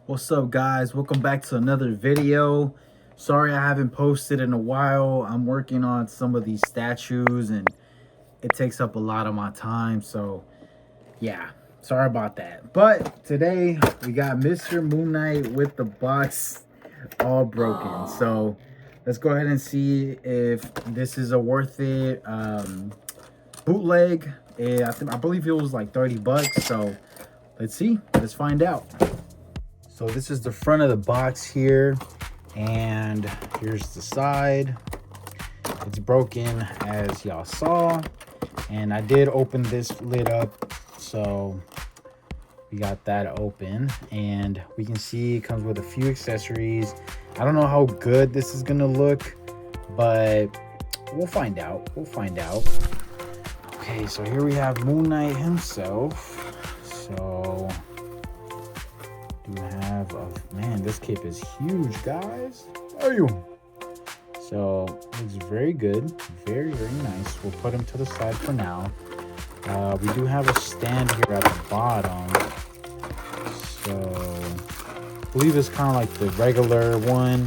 What's up, guys? Welcome back to another video. Sorry I haven't posted in a while. I'm working on some of these statues and it takes up a lot of my time, so yeah, sorry about that. But today we got Mr. Moon Knight with the box all broken. So let's go ahead and see if this is a worth it bootleg. I believe it was like 30 bucks, so let's see. Let's find out. So this is the front of the box here, and here's the side. It's broken, as y'all saw, and I did open this lid up, so we got that open, and we can see it comes with a few accessories. I don't know how good this is gonna look, but we'll find out. Okay, so here we have Moon Knight himself. So we have man, this cape is huge, guys. Are you? So looks very good, very nice. We'll put him to the side for now. We do have a stand here at the bottom, so I believe it's kind of like the regular one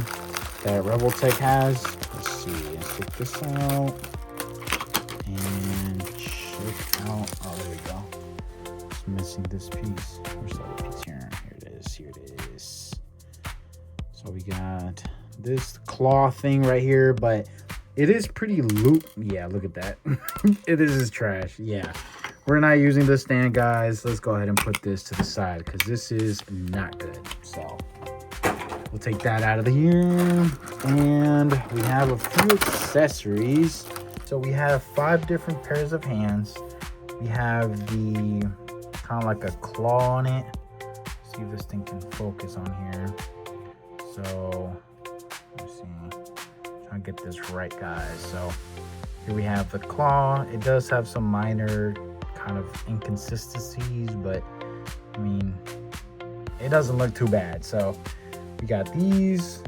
that Revoltech has. Let's see, let's check this out and check out. Oh, there we go. It's missing this piece. Where's the other piece here? Here it is. So we got this claw thing right here, but it is pretty loop. Yeah, look at that. It is trash. Yeah, we're not using this stand, guys. Let's go ahead and put this to the side because this is not good. So we'll take that out of here, and we have a few accessories. So we have 5 different pairs of hands. We have the kind of like a claw on it. See if this thing can focus on here. So let's see, trying to get this right, guys. So here we have the claw. It does have some minor kind of inconsistencies, but I mean, it doesn't look too bad. So we got these.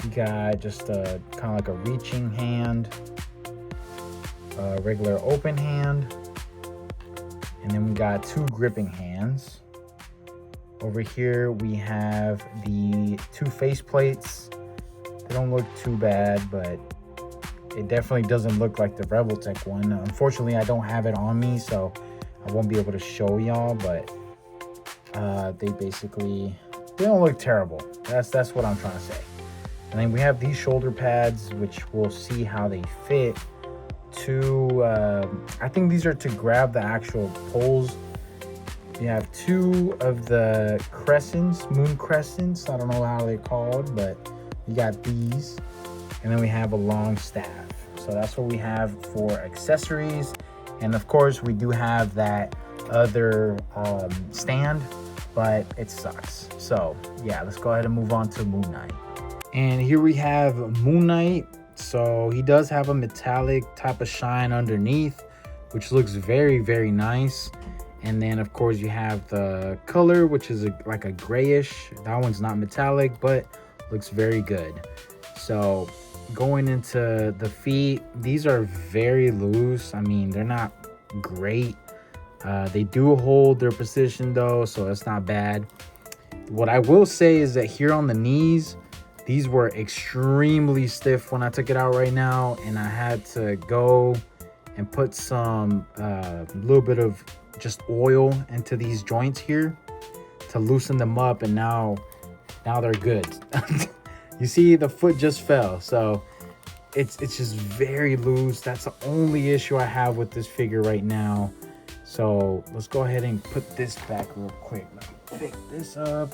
We got just a kind of like a reaching hand, a regular open hand, and then we got 2 gripping hands. Over here we have the 2 face plates. They don't look too bad, but it definitely doesn't look like the Revoltech one. Unfortunately, I don't have it on me, so I won't be able to show y'all, but they don't look terrible. That's what I'm trying to say. And then we have these shoulder pads, which we'll see how they fit to I think these are to grab the actual poles. We have 2 of the crescents, moon crescents. I don't know how they're called, but we got these. And then we have a long staff. So that's what we have for accessories. And of course, we do have that other stand, but it sucks. So yeah, let's go ahead and move on to Moon Knight. And here we have Moon Knight. So he does have a metallic type of shine underneath, which looks very nice. And then of course you have the color, which is like a grayish. That one's not metallic, but looks very good. So going into the feet, these are very loose. I mean, they're not great. They do hold their position though, so that's not bad. What I will say is that here on the knees, these were extremely stiff when I took it out right now, and I had to go and put some little bit of just oil into these joints here to loosen them up, and now they're good. You see, the foot just fell, so it's just very loose. That's the only issue I have with this figure right now. So let's go ahead and put this back real quick. Let me pick this up,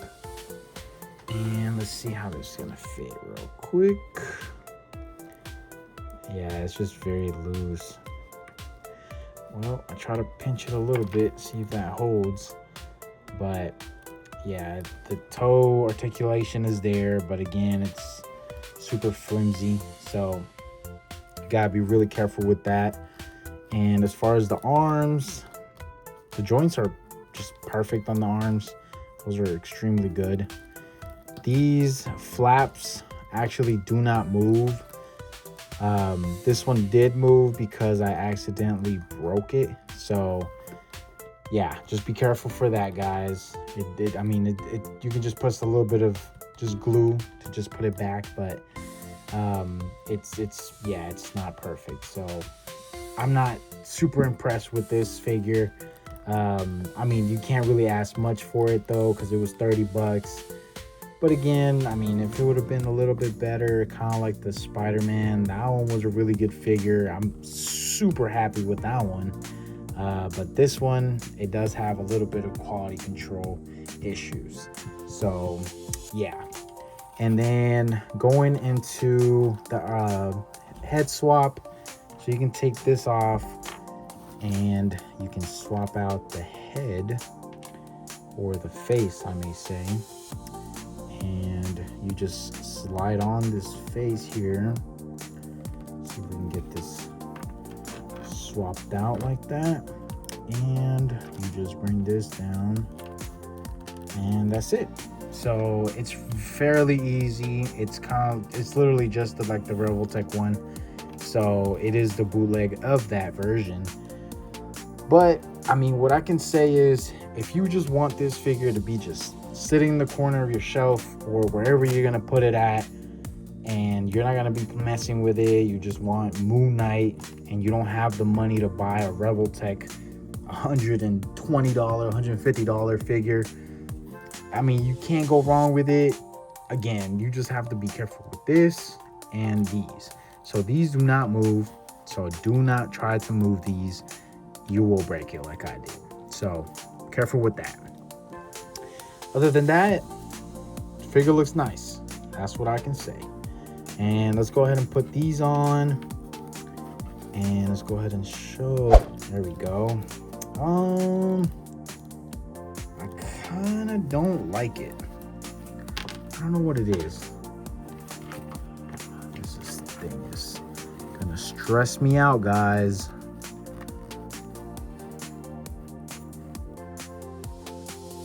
and let's see how this is gonna fit real quick. Yeah, it's just very loose. Well, I try to pinch it a little bit, see if that holds. But yeah, the toe articulation is there, but again, it's super flimsy. So you gotta be really careful with that. And as far as the arms, the joints are just perfect on the arms. Those are extremely good. These flaps actually do not move. This one did move because I accidentally broke it, so yeah, just be careful for that, guys. I mean, you can just put a little bit of just glue to just put it back, but it's not perfect. So I'm not super impressed with this figure. I mean, you can't really ask much for it though, because it was 30 bucks. But again, I mean, if it would have been a little bit better, kind of like the Spider-Man, that one was a really good figure. I'm super happy with that one. But this one, it does have a little bit of quality control issues. So yeah. And then going into the head swap, so you can take this off and you can swap out the head, or the face I may say, and you just slide on this face here. See if we can get this swapped out like that, and you just bring this down, and that's it. So it's fairly easy. It's literally just like the revoltech one, so it is the bootleg of that version. But I mean, what I can say is, if you just want this figure to be just sitting in the corner of your shelf or wherever you're gonna put it at, and you're not gonna be messing with it, you just want Moon Knight, and you don't have the money to buy a revoltech $120, $150 figure, I mean, you can't go wrong with it. Again, you just have to be careful with this and these. So these do not move, so do not try to move these. You will break it like I did. So careful with that. Other than that, the figure looks nice. That's what I can say. And let's go ahead and put these on. And let's go ahead and show. There we go. I kind of don't like it. I don't know what it is. This thing is gonna stress me out, guys.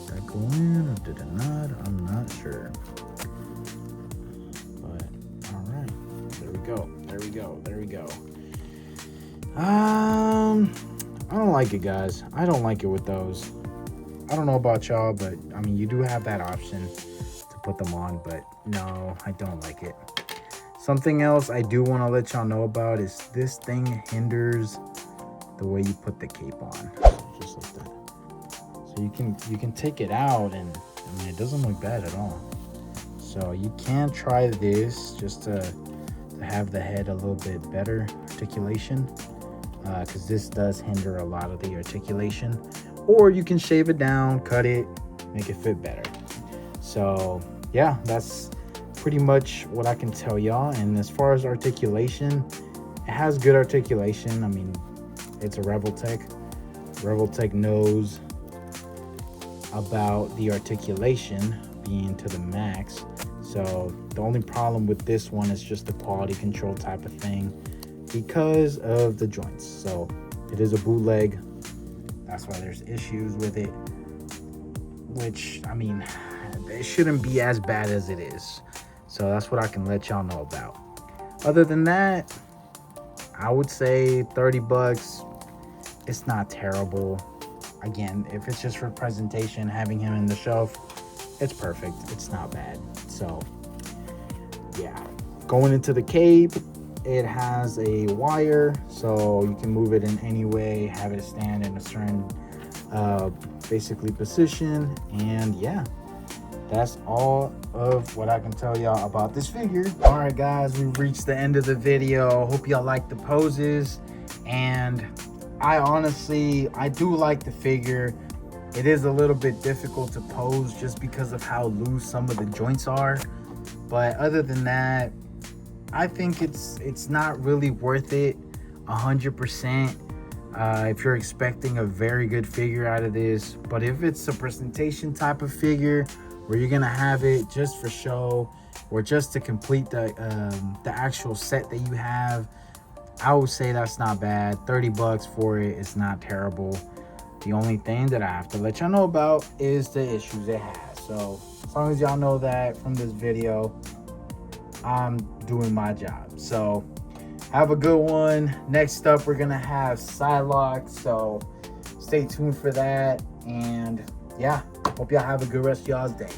Did that go in or did it not? I'm not sure. But all right, there we go. There we go. There we go. I don't like it, guys. I don't like it with those. I don't know about y'all, but I mean, you do have that option to put them on, but no, I don't like it. Something else I do want to let y'all know about is this thing hinders the way you put the cape on. So just like that. So you can take it out, and I mean, it doesn't look bad at all. So you can try this just to have the head a little bit better articulation, because this does hinder a lot of the articulation. Or you can shave it down, cut it, make it fit better. So yeah, that's pretty much what I can tell y'all. And as far as articulation, it has good articulation. I mean, it's a revoltech. Revoltech knows about the articulation being to the max. So the only problem with this one is just the quality control type of thing because of the joints. So it is a bootleg. That's why there's issues with it, which, I mean, it shouldn't be as bad as it is. So that's what I can let y'all know about. Other than that, I would say 30 bucks. It's not terrible. Again, if it's just for presentation, having him in the shelf, it's perfect. It's not bad. So yeah, going into the cape, it has a wire, so you can move it in any way, have it stand in a certain basically position. And yeah, that's all of what I can tell y'all about this figure. All right, guys, we've reached the end of the video. Hope y'all like the poses, and I do like the figure. It is a little bit difficult to pose just because of how loose some of the joints are, but other than that, I think it's not really worth it 100% if you're expecting a very good figure out of this. But if it's a presentation type of figure where you're gonna have it just for show or just to complete the actual set that you have, I would say that's not bad. 30 bucks for it is not terrible. The only thing that I have to let y'all know about is the issues it has. So as long as y'all know that from this video, I'm doing my job. So have a good one. Next up, we're gonna have Psylocke. So stay tuned for that. And yeah, hope y'all have a good rest of y'all's day.